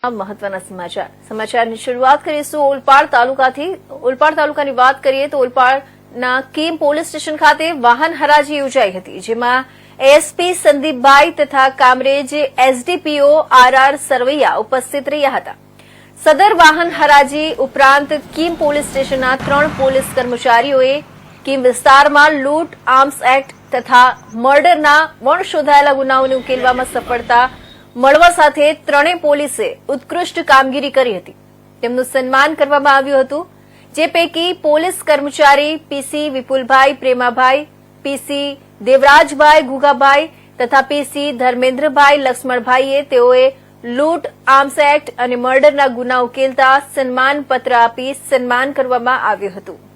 મહત્વના સમાચારની શરૂઆત કરીશું ઓલપાડ તાલુકાથી। ઓલપાડ તાલુકાની વાત કરીએ તો ઓલપાડના કીમ પોલીસ સ્ટેશન ખાતે વાહન હરાજી યોજાઈ હતી, જેમાં એએસપી સંદીપભાઈ તથા કામરેજ એસડીપીઓ આરઆર સરવૈયા ઉપસ્થિત રહ્યા હતા। સદર વાહન હરાજી ઉપરાંત કીમ પોલીસ સ્ટેશનના 3 પોલીસ કર્મચારીઓએ કીમ વિસ્તારમાં લૂંટ, આર્મ્સ એક્ટ તથા મર્ડરના વણશોધાયેલા ગુનાઓને ઉકેલવામાં સફળતા મળવા સાથે ત્રણેય પોલીસે ઉત્કૃષ્ટ કામગીરી કરી હતી। તેમનું સન્માન કરવામાં આવ્યું હતું, જે પૈકી પોલીસ કર્મચારી પીસી વિપુલભાઈ પ્રેમાભાઈ, પીસી દેવરાજભાઈ ગુગાભાઈ તથા પીસી ધર્મેન્દ્રભાઈ લક્ષ્મણભાઈએ તેઓએ લૂંટ, આર્મ્સ એક્ટ અને મર્ડરના ગુના ઉકેલતા સન્માનપત્ર આપી સન્માન કરવામાં આવ્યું હતું।